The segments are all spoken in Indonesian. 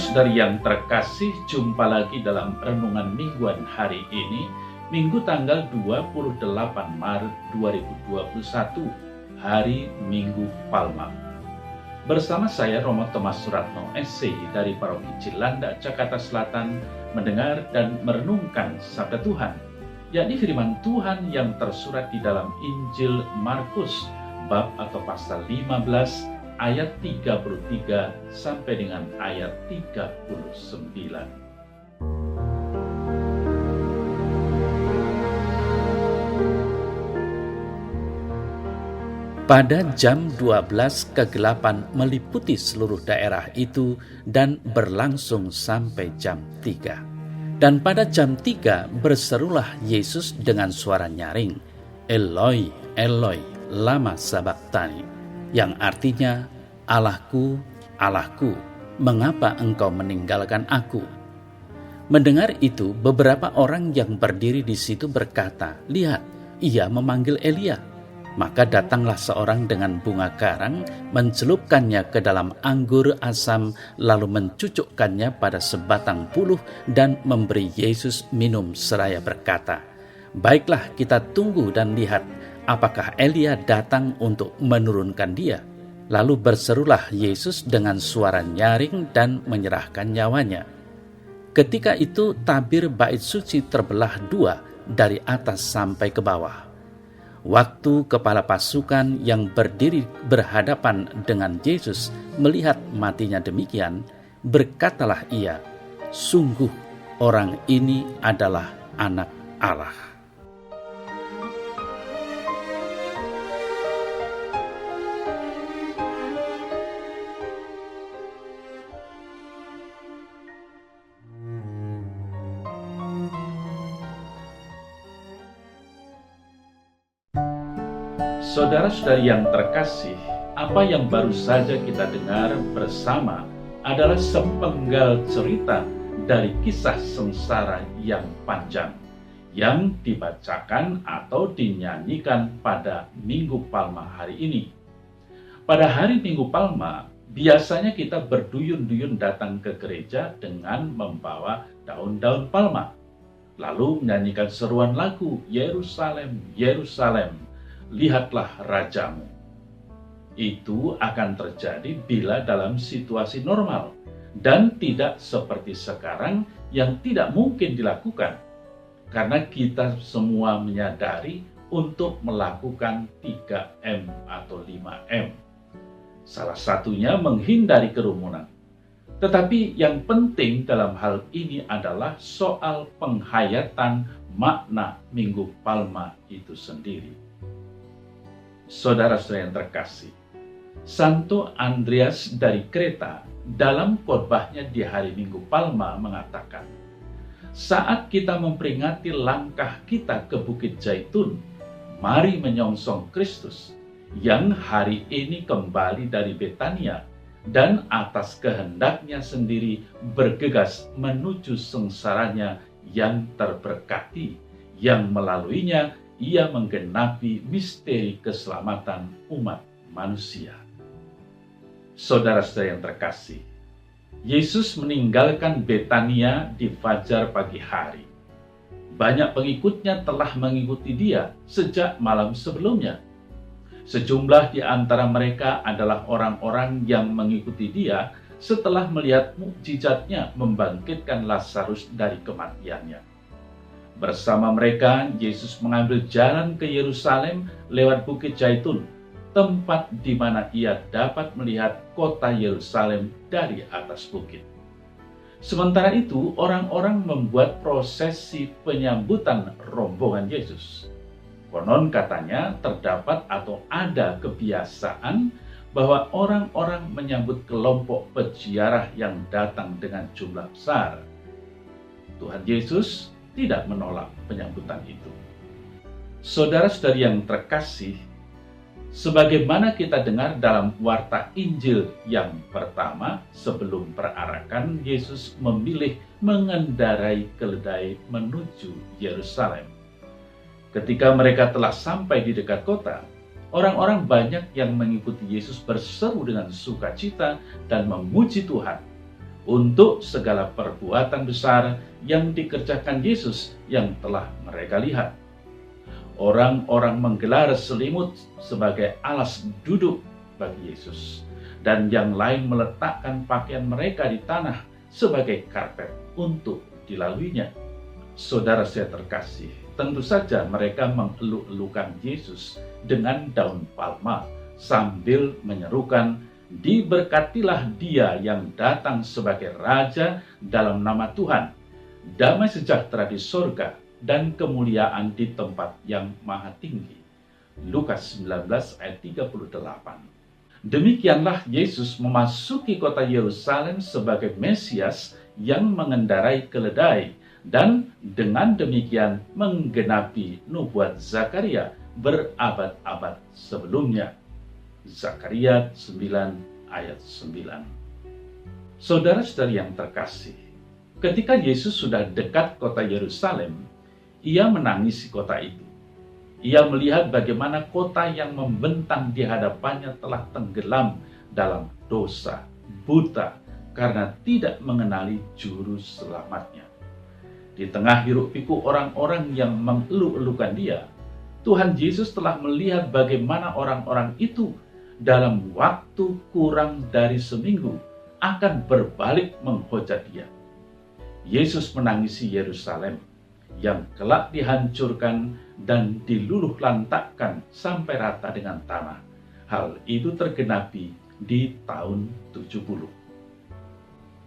Saudara-saudari yang terkasih, jumpa lagi dalam renungan mingguan hari ini, Minggu tanggal 28 Maret 2021, hari Minggu Palma. Bersama saya Romo Thomas Suratno, SC dari Paroki Cilanda, Jakarta Selatan, mendengar dan merenungkan Sabda Tuhan, yakni firman Tuhan yang tersurat di dalam Injil Markus, bab atau pasal 15, ayat 33 sampai dengan ayat 39. Pada jam 12 kegelapan meliputi seluruh daerah itu dan berlangsung sampai jam 3. Dan pada jam 3 berserulah Yesus dengan suara nyaring, "Eloi, Eloi, lama sabachthani," yang artinya, "Allahku, Allahku, mengapa engkau meninggalkan aku?" Mendengar itu, beberapa orang yang berdiri di situ berkata, "Lihat, ia memanggil Elia." Maka datanglah seorang dengan bunga karang, mencelupkannya ke dalam anggur asam, lalu mencucukkannya pada sebatang puluh dan memberi Yesus minum seraya berkata, "Baiklah, kita tunggu dan lihat apakah Elia datang untuk menurunkan dia." Lalu berserulah Yesus dengan suara nyaring dan menyerahkan nyawanya. Ketika itu tabir bait suci terbelah dua dari atas sampai ke bawah. Waktu kepala pasukan yang berdiri berhadapan dengan Yesus melihat matinya demikian, berkatalah ia, "Sungguh orang ini adalah Anak Allah." Saudara-saudari yang terkasih, apa yang baru saja kita dengar bersama adalah sepenggal cerita dari kisah sengsara yang panjang yang dibacakan atau dinyanyikan pada Minggu Palma hari ini. Pada hari Minggu Palma, biasanya kita berduyun-duyun datang ke gereja dengan membawa daun-daun palma, lalu menyanyikan seruan lagu, "Yerusalem, Yerusalem, lihatlah rajamu." Itu akan terjadi bila dalam situasi normal dan tidak seperti sekarang yang tidak mungkin dilakukan karena kita semua menyadari untuk melakukan 3M atau 5M. Salah satunya menghindari kerumunan. Tetapi yang penting dalam hal ini adalah soal penghayatan makna Minggu Palma itu sendiri. Saudara-saudara yang terkasih, Santo Andreas dari Kreta dalam khotbahnya di hari Minggu Palma mengatakan, "Saat kita memperingati langkah kita ke Bukit Zaitun, mari menyongsong Kristus yang hari ini kembali dari Betania dan atas kehendaknya sendiri bergegas menuju sengsaranya yang terberkati, yang melaluinya ia menggenapi misteri keselamatan umat manusia." Saudara-saudara yang terkasih, Yesus meninggalkan Betania di fajar pagi hari. Banyak pengikutnya telah mengikuti dia sejak malam sebelumnya. Sejumlah di antara mereka adalah orang-orang yang mengikuti dia setelah melihat mukjizatnya membangkitkan Lazarus dari kematiannya. Bersama mereka, Yesus mengambil jalan ke Yerusalem lewat Bukit Zaitun, tempat di mana ia dapat melihat kota Yerusalem dari atas bukit. Sementara itu, orang-orang membuat prosesi penyambutan rombongan Yesus. Konon katanya terdapat atau ada kebiasaan bahwa orang-orang menyambut kelompok peziarah yang datang dengan jumlah besar. Tuhan Yesus tidak menolak penyambutan itu. Saudara-saudari yang terkasih, sebagaimana kita dengar dalam warta Injil yang pertama, sebelum perarakan, Yesus memilih mengendarai keledai menuju Yerusalem. Ketika mereka telah sampai di dekat kota, orang-orang banyak yang mengikuti Yesus berseru dengan sukacita dan memuji Tuhan. untuk segala perbuatan besar yang dikerjakan Yesus yang telah mereka lihat. Orang-orang menggelar selimut sebagai alas duduk bagi Yesus, dan yang lain meletakkan pakaian mereka di tanah sebagai karpet untuk dilaluinya. Saudara saya terkasih, tentu saja mereka mengeluk-elukan Yesus dengan daun palma sambil menyerukan, "Diberkatilah Dia yang datang sebagai Raja dalam nama Tuhan, damai sejahtera di sorga dan kemuliaan di tempat yang maha tinggi." Lukas 19 ayat 38. Demikianlah Yesus memasuki kota Yerusalem sebagai Mesias yang mengendarai keledai, dan dengan demikian menggenapi nubuat Zakaria berabad-abad sebelumnya. Zakaria 9 ayat 9. Saudara-saudari yang terkasih, ketika Yesus sudah dekat kota Yerusalem, ia menangisi kota itu. Ia melihat bagaimana kota yang membentang di hadapannya telah tenggelam dalam dosa, buta, karena tidak mengenali juru selamatnya. Di tengah hiruk-pikuk orang-orang yang mengeluh-elukan dia, Tuhan Yesus telah melihat bagaimana orang-orang itu dalam waktu kurang dari seminggu akan berbalik menghujat dia. Yesus menangisi Yerusalem yang kelak dihancurkan dan diluluh lantakkan sampai rata dengan tanah. Hal itu tergenapi di tahun 70.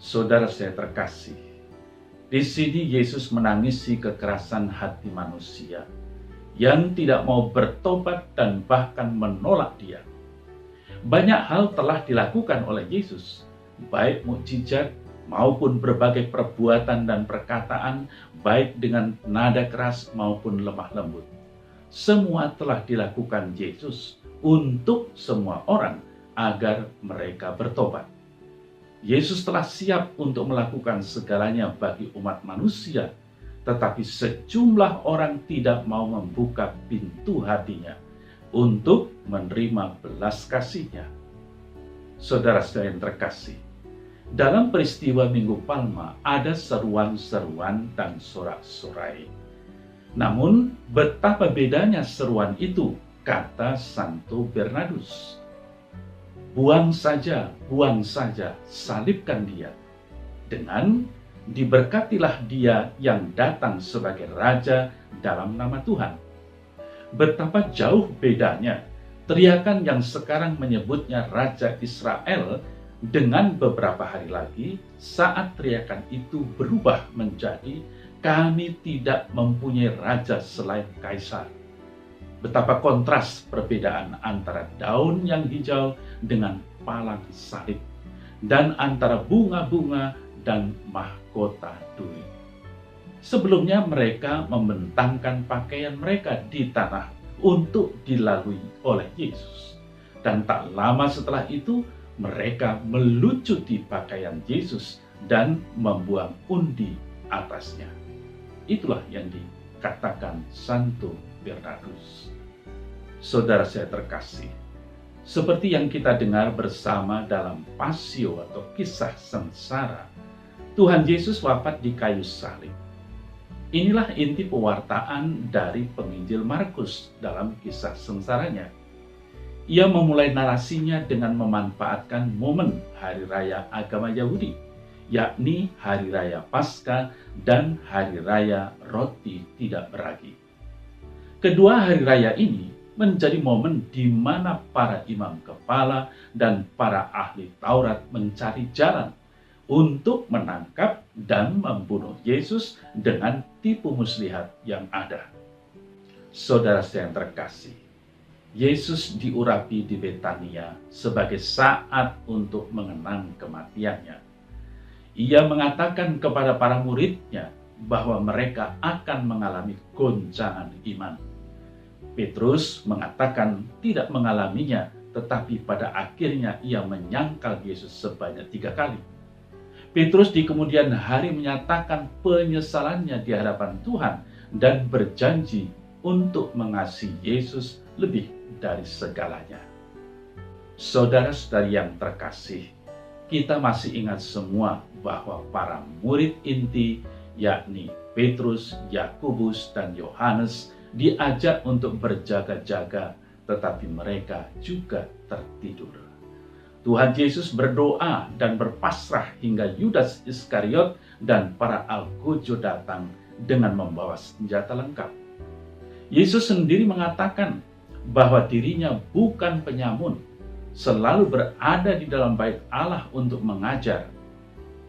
Saudara saya terkasih, di sini Yesus menangisi kekerasan hati manusia yang tidak mau bertobat dan bahkan menolak Dia. Banyak hal telah dilakukan oleh Yesus, baik mukjizat maupun berbagai perbuatan dan perkataan, baik dengan nada keras maupun lemah lembut. Semua telah dilakukan Yesus untuk semua orang agar mereka bertobat. Yesus telah siap untuk melakukan segalanya bagi umat manusia, tetapi sejumlah orang tidak mau membuka pintu hatinya untuk menerima belas kasih-Nya. Saudara-saudara yang terkasih, dalam peristiwa Minggu Palma ada seruan-seruan dan sorak-sorai. Namun betapa bedanya seruan itu, kata Santo Bernardus. Buang saja, salibkan Dia. Dengan diberkatilah Dia yang datang sebagai Raja dalam nama Tuhan. Betapa jauh bedanya teriakan yang sekarang menyebutnya Raja Israel dengan beberapa hari lagi saat teriakan itu berubah menjadi kami tidak mempunyai raja selain Kaisar. Betapa kontras perbedaan antara daun yang hijau dengan palang salib, dan antara bunga-bunga dan mahkota duri. Sebelumnya mereka membentangkan pakaian mereka di tanah untuk dilalui oleh Yesus. Dan tak lama setelah itu mereka melucuti pakaian Yesus dan membuang undi atasnya. Itulah yang dikatakan Santo Bernardus. Saudara saya terkasih, seperti yang kita dengar bersama dalam Pasio atau kisah sengsara, Tuhan Yesus wafat di kayu salib. Inilah inti pewartaan dari penginjil Markus dalam kisah sengsaranya. Ia memulai narasinya dengan memanfaatkan momen Hari Raya agama Yahudi, yakni Hari Raya Paskah dan Hari Raya Roti Tidak Beragi. Kedua hari raya ini menjadi momen di mana para imam kepala dan para ahli Taurat mencari jalan untuk menangkap dan membunuh Yesus dengan tipu muslihat yang ada. Saudara saya yang terkasih, Yesus diurapi di Betania sebagai saat untuk mengenang kematiannya. Ia mengatakan kepada para murid-Nya bahwa mereka akan mengalami goncangan iman. Petrus mengatakan tidak mengalaminya, tetapi pada akhirnya ia menyangkal Yesus sebanyak 3 kali. Petrus di kemudian hari menyatakan penyesalannya di hadapan Tuhan dan berjanji untuk mengasihi Yesus lebih dari segalanya. Saudara-saudari yang terkasih, kita masih ingat semua bahwa para murid inti, yakni Petrus, Yakobus, dan Yohanes, diajak untuk berjaga-jaga, tetapi mereka juga tertidur. Tuhan Yesus berdoa dan berpasrah hingga Yudas Iskariot dan para algojo datang dengan membawa senjata lengkap. Yesus sendiri mengatakan bahwa dirinya bukan penyamun, selalu berada di dalam bait Allah untuk mengajar.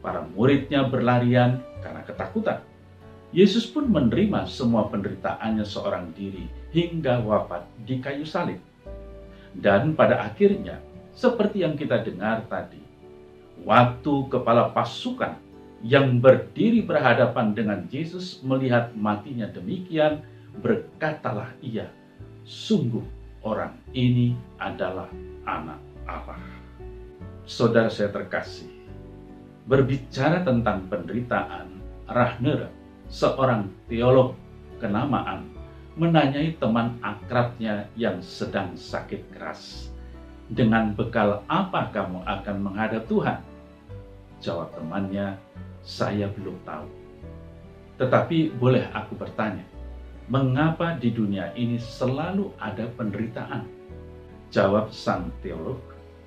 Para muridnya berlarian karena ketakutan. Yesus pun menerima semua penderitaannya seorang diri hingga wafat di kayu salib. Dan pada akhirnya, seperti yang kita dengar tadi, waktu kepala pasukan yang berdiri berhadapan dengan Yesus melihat matinya demikian, berkatalah ia, sungguh orang ini adalah anak Allah. Saudara saya terkasih, berbicara tentang penderitaan, Rahner, seorang teolog kenamaan, menanyai teman akrabnya yang sedang sakit keras, dengan bekal apa kamu akan menghadap Tuhan? Jawab temannya, saya belum tahu. Tetapi boleh aku bertanya, mengapa di dunia ini selalu ada penderitaan? Jawab sang teolog,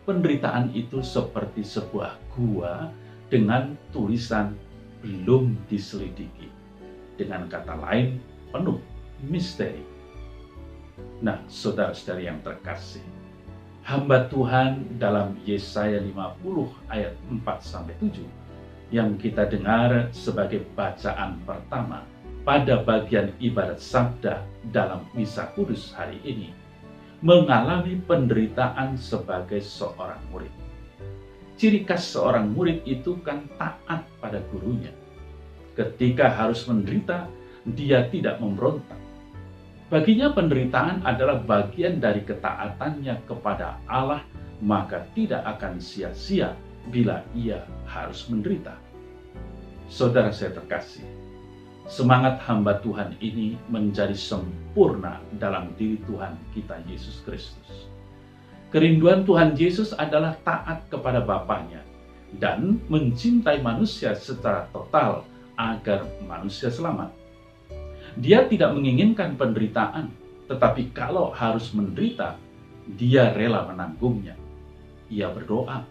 penderitaan itu seperti sebuah gua dengan tulisan belum diselidiki. Dengan kata lain, penuh misteri. Nah, saudara-saudari yang terkasih, hamba Tuhan dalam Yesaya 50 ayat 4-7 yang kita dengar sebagai bacaan pertama pada bagian ibadat sabda dalam misa kudus hari ini mengalami penderitaan sebagai seorang murid. Ciri khas seorang murid itu kan taat pada gurunya. Ketika harus menderita, dia tidak memberontak. Baginya penderitaan adalah bagian dari ketaatannya kepada Allah, maka tidak akan sia-sia bila ia harus menderita. Saudara saya terkasih, semangat hamba Tuhan ini menjadi sempurna dalam diri Tuhan kita Yesus Kristus. Kerinduan Tuhan Yesus adalah taat kepada Bapaknya dan mencintai manusia secara total agar manusia selamat. Dia tidak menginginkan penderitaan, tetapi kalau harus menderita, dia rela menanggungnya. Ia berdoa,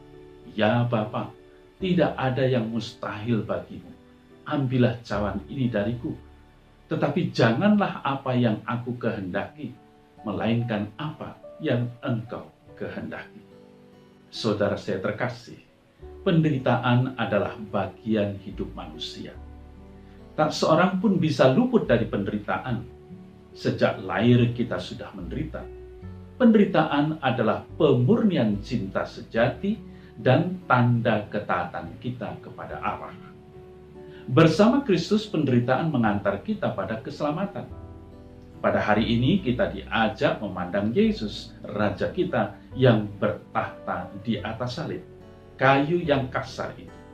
ya Bapa, tidak ada yang mustahil bagimu. Ambillah cawan ini dariku. Tetapi janganlah apa yang aku kehendaki, melainkan apa yang engkau kehendaki. Saudara saya terkasih, penderitaan adalah bagian hidup manusia. Tak seorang pun bisa luput dari penderitaan. Sejak lahir kita sudah menderita. Penderitaan adalah pemurnian cinta sejati dan tanda ketaatan kita kepada Allah. Bersama Kristus, penderitaan mengantar kita pada keselamatan. Pada hari ini kita diajak memandang Yesus, Raja kita yang bertahta di atas salib, kayu yang kasar itu.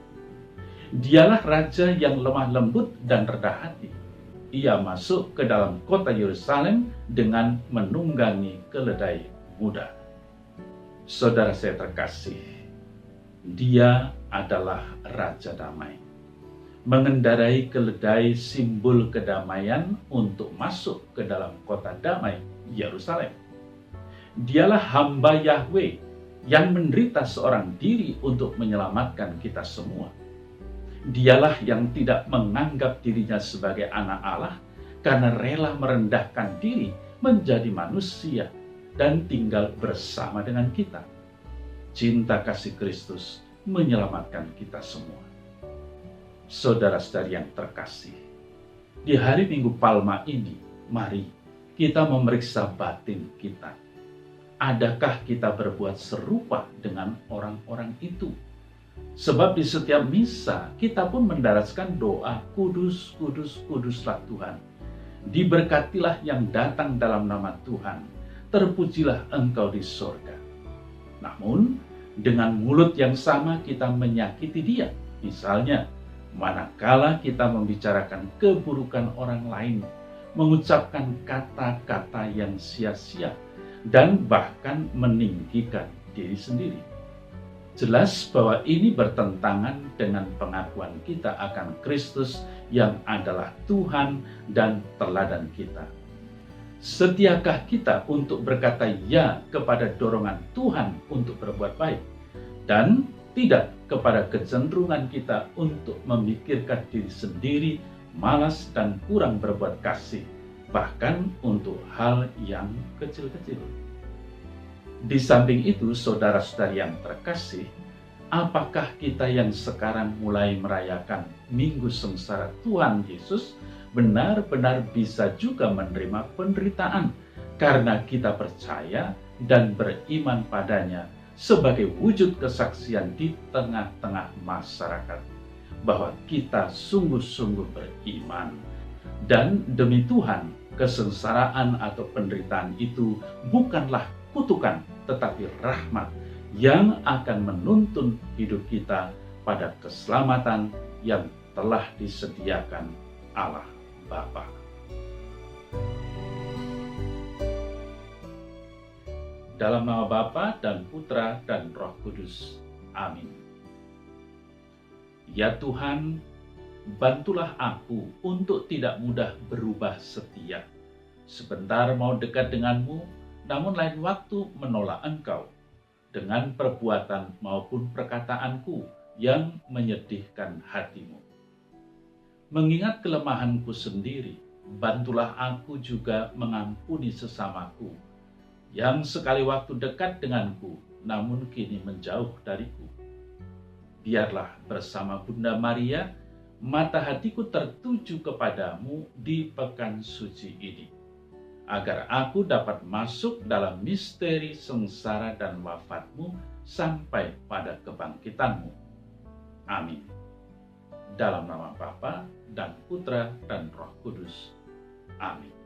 Dialah Raja yang lemah lembut dan rendah hati. Ia masuk ke dalam kota Yerusalem dengan menunggangi keledai muda. Saudara saya terkasih, Dia adalah Raja damai. Mengendarai keledai simbol kedamaian untuk masuk ke dalam kota damai Yerusalem. Dialah hamba Yahweh yang menderita seorang diri untuk menyelamatkan kita semua. Dialah yang tidak menganggap dirinya sebagai anak Allah karena rela merendahkan diri menjadi manusia dan tinggal bersama dengan kita. Cinta kasih Kristus menyelamatkan kita semua. Saudara-saudari yang terkasih, di hari Minggu Palma ini, mari kita memeriksa batin kita. Adakah kita berbuat serupa dengan orang-orang itu? Sebab di setiap misa kita pun mendaraskan doa kudus, kudus, kuduslah Tuhan. Diberkatilah yang datang dalam nama Tuhan. Terpujilah engkau di sorga. Namun dengan mulut yang sama kita menyakiti dia. Misalnya, manakala kita membicarakan keburukan orang lain, mengucapkan kata-kata yang sia-sia, dan bahkan meninggikan diri sendiri. Jelas bahwa ini bertentangan dengan pengakuan kita akan Kristus yang adalah Tuhan dan teladan kita. Setiakah kita untuk berkata ya kepada dorongan Tuhan untuk berbuat baik, dan tidak kepada kecenderungan kita untuk memikirkan diri sendiri, malas dan kurang berbuat kasih, bahkan untuk hal yang kecil-kecil? Di samping itu, saudara-saudari yang terkasih, apakah kita yang sekarang mulai merayakan Minggu Sengsara Tuhan Yesus benar-benar bisa juga menerima penderitaan karena kita percaya dan beriman padanya sebagai wujud kesaksian di tengah-tengah masyarakat bahwa kita sungguh-sungguh beriman. Dan demi Tuhan, kesengsaraan atau penderitaan itu bukanlah kutukan, tetapi rahmat yang akan menuntun hidup kita pada keselamatan yang telah disediakan Allah Bapa. Dalam nama Bapa dan Putra dan Roh Kudus. Amin. Ya Tuhan, bantulah aku untuk tidak mudah berubah setia. Sebentar mau dekat denganmu, namun lain waktu menolak Engkau dengan perbuatan maupun perkataanku yang menyedihkan hatimu. Mengingat kelemahanku sendiri, bantulah aku juga mengampuni sesamaku yang sekali waktu dekat denganku, namun kini menjauh dariku. Biarlah bersama Bunda Maria, mata hatiku tertuju kepadamu di pekan suci ini, agar aku dapat masuk dalam misteri sengsara dan wafatmu sampai pada kebangkitanmu. Amin. Dalam nama Bapa dan Putra dan Roh Kudus. Amin.